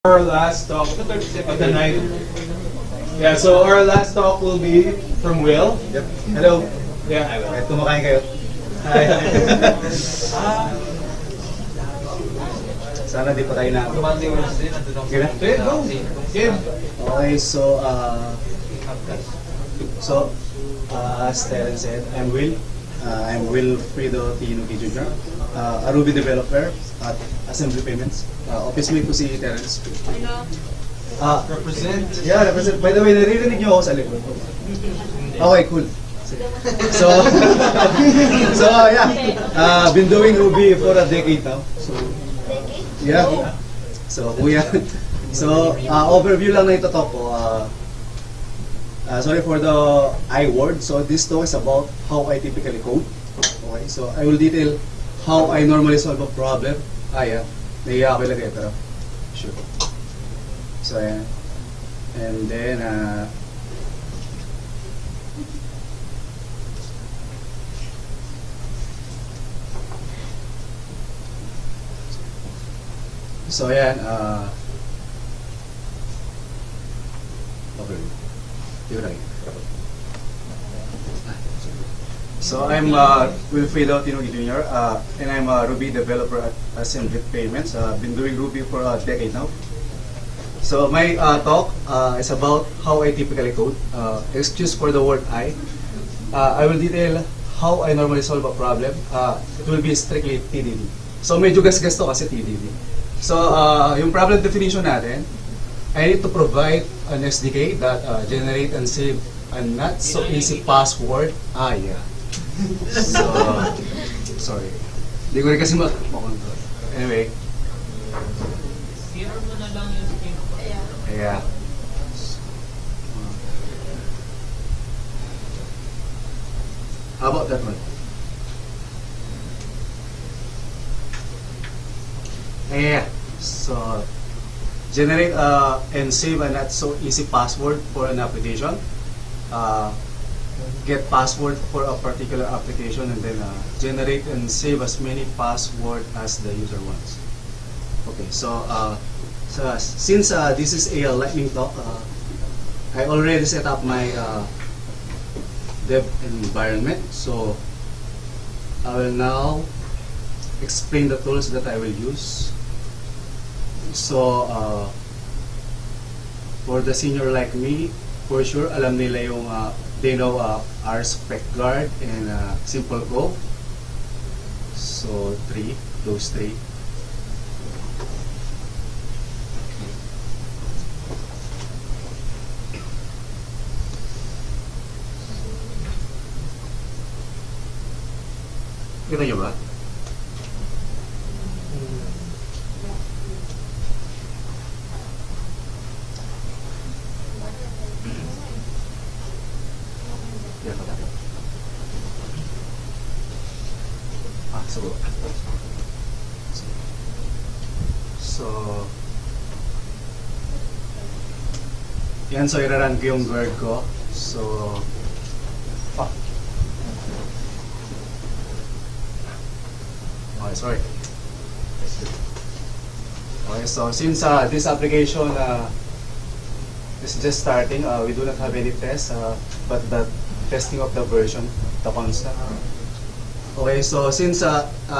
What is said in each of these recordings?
Our last talk of the night. Yeah, so our last talk will be from Will. Yep. Hello. Yeah. Kahit kumakain kayo. Hi. Sana di pa tayo na. Sige na. Okay, go. Game. Okay, as Terence said, I'm Will. I'm Wilfrido Nuqui Jr., a Ruby developer at Assembly Payments. Office mate ko si Terence. Represent. Yeah, represent. By the way, naririnig niyo ako sa likod. Okay, cool. So, been doing Ruby for a decade now. So, yeah. So, kuya. So, overview lang na ito talk ko. Sorry for the I word. So, this talk is about how I typically code. Okay, so I will detail how I normally solve a problem. Yeah. Nahiya ako ilagay, pero sure. So, ayan. And then, so, ayan. Okay. Yun lang. So, I'm Wilfrido Nuqui Jr., and I'm a Ruby developer at Assembly Payments. Been doing Ruby for a decade now. So, my talk is about how I typically code. Excuse for the word I. I will detail how I normally solve a problem. It will be strictly TDD. So, medyo gas-gas to kasi TDD. So, yung problem definition natin, I need to provide an SDK that generate and save a not so easy password. Yeah. So, sorry. Hindi ko rin kasi makontrol. Anyway. Zero mo na lang yung screen ko. Yeah. How about that one? Yeah. So, generate and save a not so easy password for an application. Get password for a particular application, and then generate and save as many password as the user wants. Okay, so since this is a lightning talk, I already set up my dev environment. So I will now explain the tools that I will use. So for the senior like me, for sure alam nila yung they know RSpec guard and simple go. So those three. Kita nyo ba? Yan, so iraran ko yung guard ko. So, okay, sorry. Okay, so since this application is just starting, we do not have any tests, but the testing of the version, the constant. Okay, so since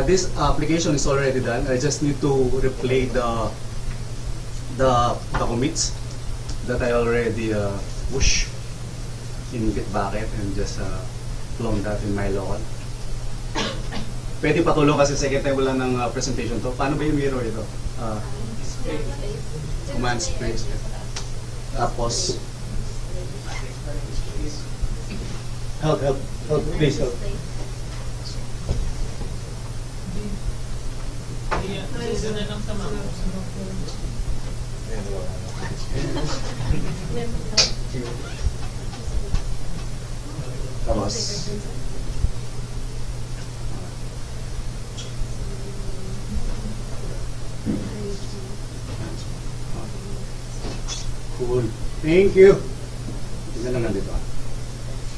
this application is already done, I just need to replay the commits that I already push in Bitbucket and just clone that in my local. Pwede patulong kasi second time wala ng presentation to. Paano ba yung mirror ito? Command space. Tapos help, please help. Isa na lang sa mga. Tapos cool. Thank you. Isa lang nandito.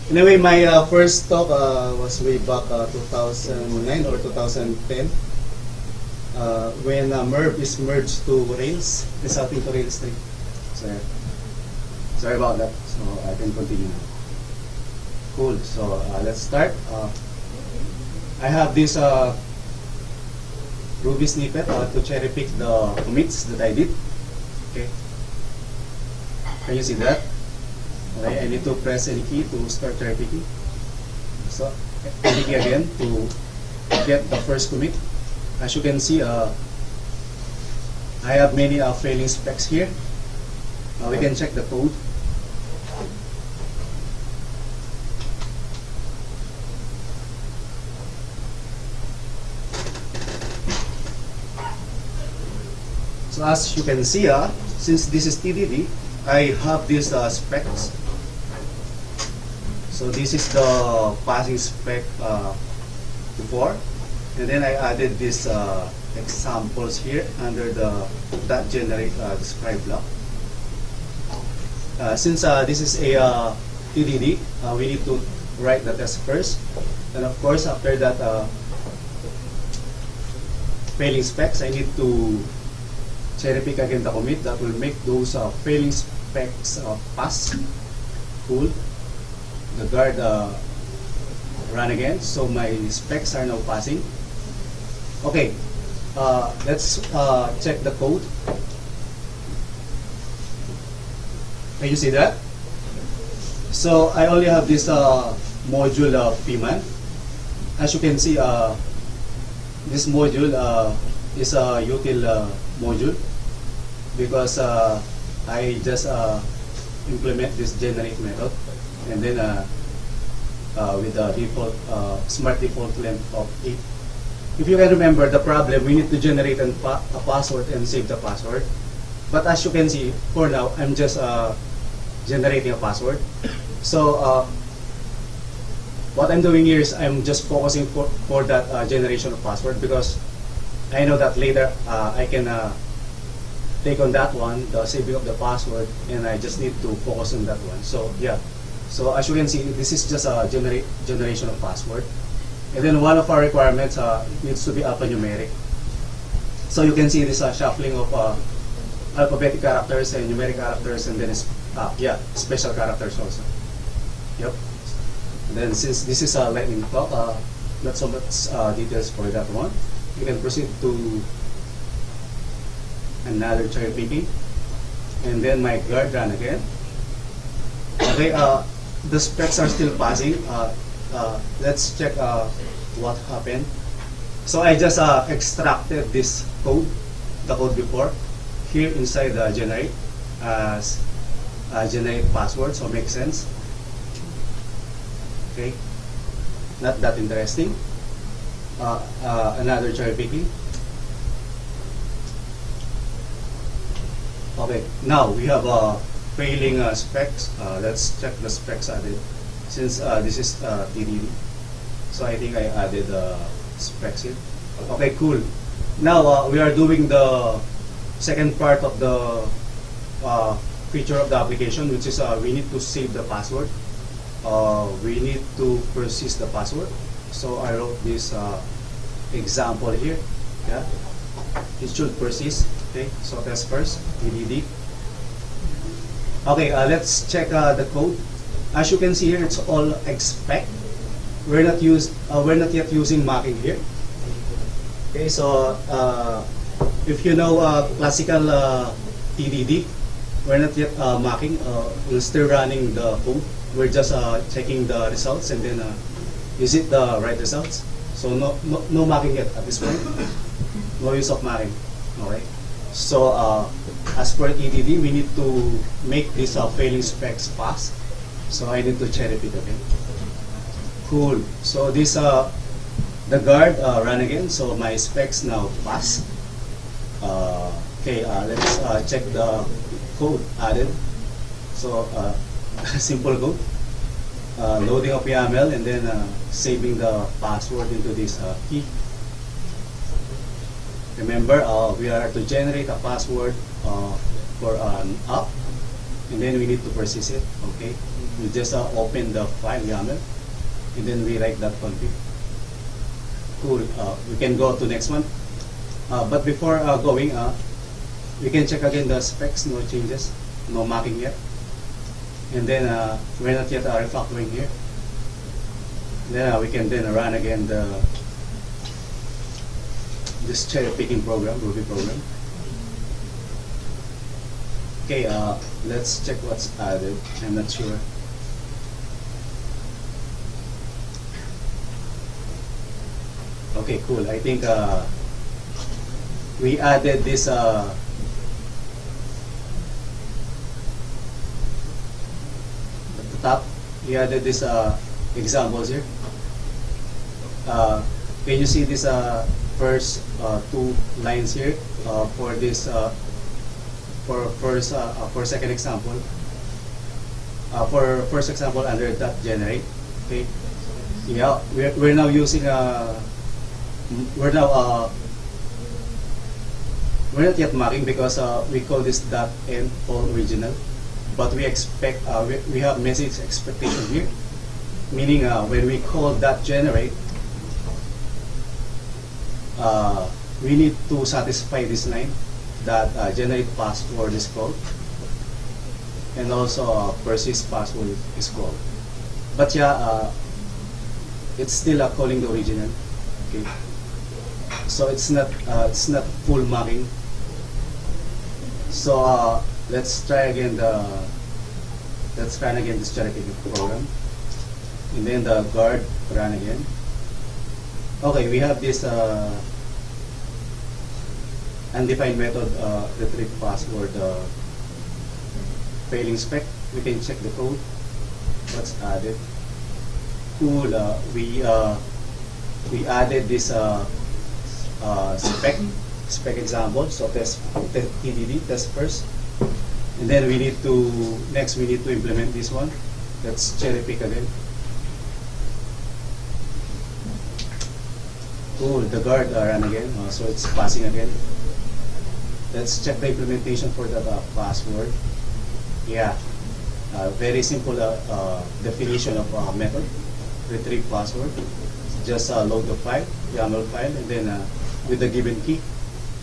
Anyway, my first talk was way back 2009 or 2010. when MERB is merged to Rails, resulting to Rails 3. So, yeah. Sorry about that. So I can continue now. Cool. So let's start. I have this Ruby snippet to cherry pick the commits that I did. Okay. Can you see that? Okay, I need to press any key to start cherry picking. So any key again to get the first commit. As you can see, I have many failing specs here. We can check the code. So as you can see, since this is TDD, I have these specs. So this is the passing spec before, and then I added these examples here under the .generate describe block. Since this is a TDD, we need to write the test first, and of course after that failing specs, I need to cherry pick again the commit that will make those failing specs pass. Cool. The guard run again, so my specs are now passing. Okay, let's check the code. Can you see that? So I only have this module pman. As you can see, this module is a util module because I just implement this generate method, and then with the default smart default length of 8. If you can remember the problem, we need to generate a password and save the password. But as you can see, for now, I'm just generating a password. So what I'm doing here is I'm just focusing for that generation of password, because I know that later I can take on that one, the saving of the password, and I just need to focus on that one. So yeah, so as you can see, this is just a generation of password, and then one of our requirements needs to be alphanumeric. So you can see this shuffling of alphabetic characters and numeric characters, and then yeah, special characters also. Yep. And then since this is a lightning talk, not so much details for that one. You can proceed to another cherry picking, and then my guard run again. Okay, the specs are still passing. Let's check what happened. So I just extracted this code, the code before, here inside the generate as generate password, so makes sense. Okay, not that interesting. Another cherry picking. Okay, now we have failing specs. Let's check the specs added. Since this is TDD, so I think I added specs here. Okay, cool. Now we are doing the second part of the feature of the application, which is we need to save the password. We need to persist the password. So I wrote this example here. Yeah, it should persist. Okay, so test first, TDD. Okay, let's check the code. As you can see here, it's all expect. We're not yet using marking here. Okay, so if you know classical TDD, we're not yet marking. We're still running the code. We're just checking the results, and then is it the right results? So no marking yet at this point. No use of marking. Okay. So as per TDD, we need to make this failing specs pass. So I need to cherry pick again. Cool. So this the guard run again. So my specs now pass. Okay. Let's check the code added. So simple code. Loading of YAML, and then saving the password into this key. Remember, we are to generate a password for an app, and then we need to persist it. Okay, we just open the file YAML, and then we write that config. Cool. We can go to next one. But before going, we can check again the specs, no changes, no marking yet. And then we're not yet refactoring here. Then we can then run again this cherry picking program, Ruby program. Okay, let's check what's added. I'm not sure. Okay, cool. I think we added this at the top. We added this examples here. Can you see this first two lines here for this for second example? For first example under dot generate. Okay. Yeah, we're now using we're not yet marking because we call this dot and all original, but we expect we have message expectation here, meaning when we call dot generate, we need to satisfy this line that generate password is called, and also persist password is called. But yeah, it's still calling the original. Okay. So it's not full marking. So let's try again this cherry picking program, and then the guard run again. Okay, we have this undefined method retrieve password failing spec. We can check the code. What's added? Cool. We added this spec example. So test TDD, test first, and then we need to implement this one. Let's cherry pick again. Cool. The guard run again. So it's passing again. Let's check the implementation for the password. Yeah, very simple definition of method retrieve password. Just load the file, YAML file, and then with the given key,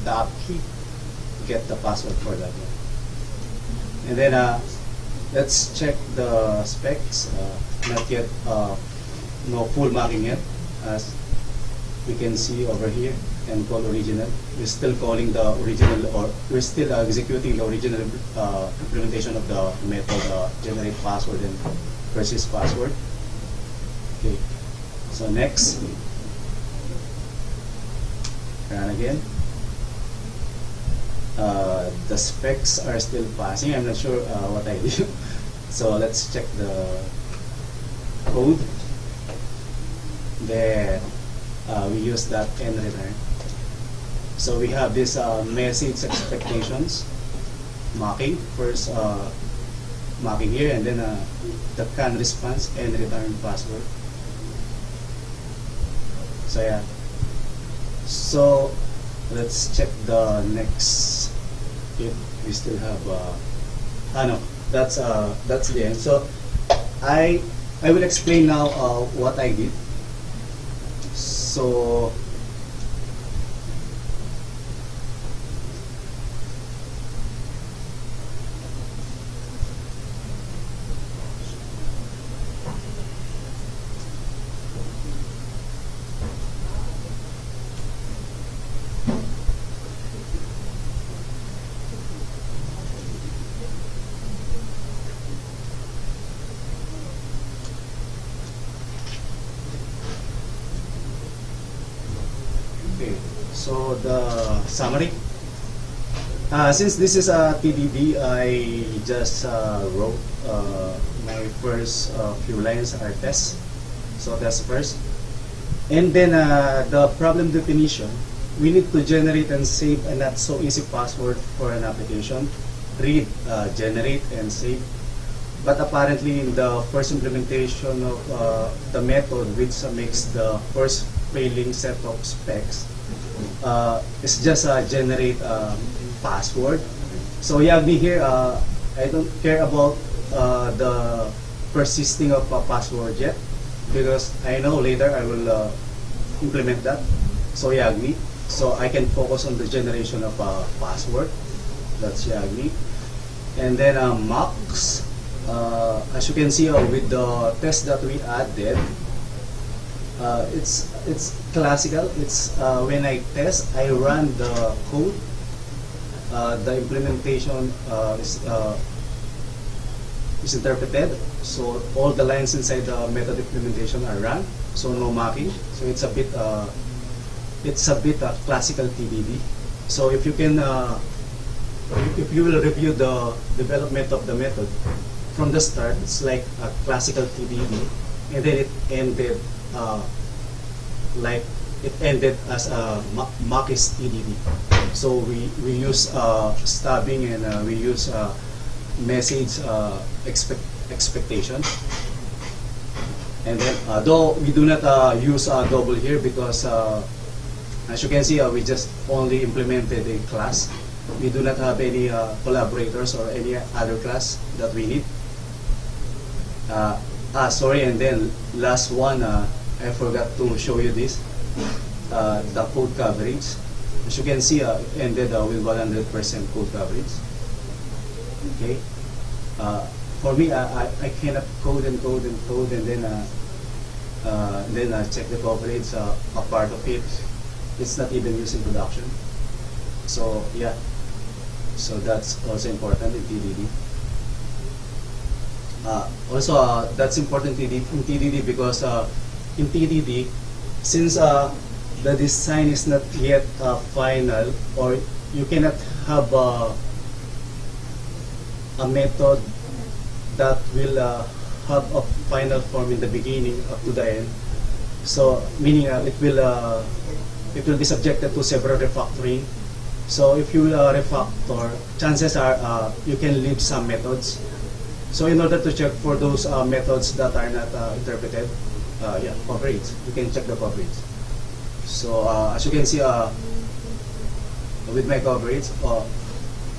the app key, get the password for that one. And then let's check the specs. Not yet, no full marking yet, as we can see over here, and call original. We're still calling the original, or we're still executing the original implementation of the method generate password and persist password. Okay. So next, run again. The specs are still passing. I'm not sure what I did. So let's check the code. There, we use that and return. So we have this message expectations marking first, marking here, and then the can response and return password. So yeah. So let's check the next. If we still have no, that's the end. So I will explain now what I did. So so the summary. Since this is a TDD, I just wrote my first few lines are tests. So test first. And then the problem definition. We need to generate and save a not so easy password for an application. Read, generate, and save. But apparently in the first implementation of the method, which makes the first failing set of specs, it's just generate password. So Yagni here, I don't care about the persisting of a password yet, because I know later I will implement that. So Yagni, so I can focus on the generation of password. That's Yagi. And then mocks, as you can see with the test that we added, it's classical. It's when I test, I run the code. The implementation is interpreted. So all the lines inside the method implementation are run. So no mocking. So it's a bit classical TDD. So if you can, if you will review the development of the method from the start, it's like a classical TDD, and then it ended like it ended as a Macis TDD. So we use stubbing and we use message expectation. And then though we do not use double here because as you can see we just only implemented a class. We do not have any collaborators or any other class that we need. Sorry, and then last one, I forgot to show you this, the code coverage. As you can see, ended with 100% code coverage. Okay. For me, I cannot code and code and code and then check the coverage. A part of it, it's not even used in production. So yeah, so that's also important in TDD. Also, that's important in TDD because in TDD, since the design is not yet final, or you cannot have a method that will have a final form in the beginning up to the end. So meaning it will be subjected to several refactoring. So if you will refactor, chances are you can leave some methods. So in order to check for those methods that are not interpreted, yeah, coverage, you can check the coverage. So as you can see with my coverage,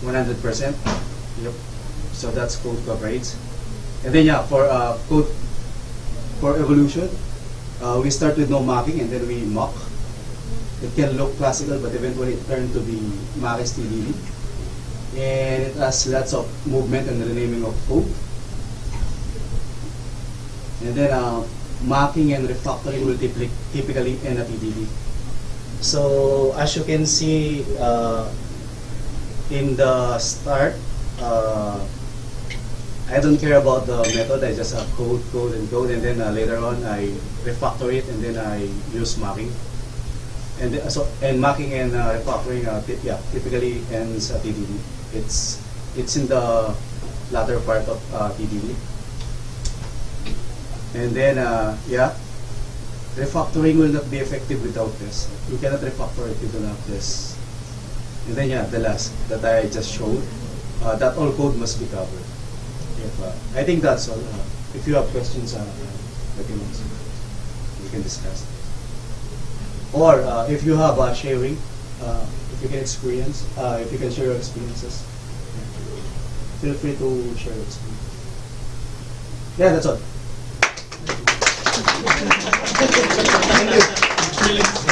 100%. Yep. So that's code coverage. And then yeah, for code for evolution, we start with no mocking and then we mock. It can look classical, but eventually it turned to be Macis TDD. And it has lots of movement and renaming of code. And then mocking and refactoring will typically end at TDD. So as you can see in the start, I don't care about the method. I just code, and then later on I refactor it, and then I use mocking. And and mocking and refactoring, yeah, typically ends at TDD. It's in the latter part of TDD. And then yeah, refactoring will not be effective without this. You cannot refactor if you don't have this. And then yeah, the last that I just showed, that all code must be covered. If, I think that's all. If you have questions, let me know. We can discuss. Or if you have sharing, if you can experience, if you can share your experiences, feel free to share your experience. Yeah, that's all. Thank you.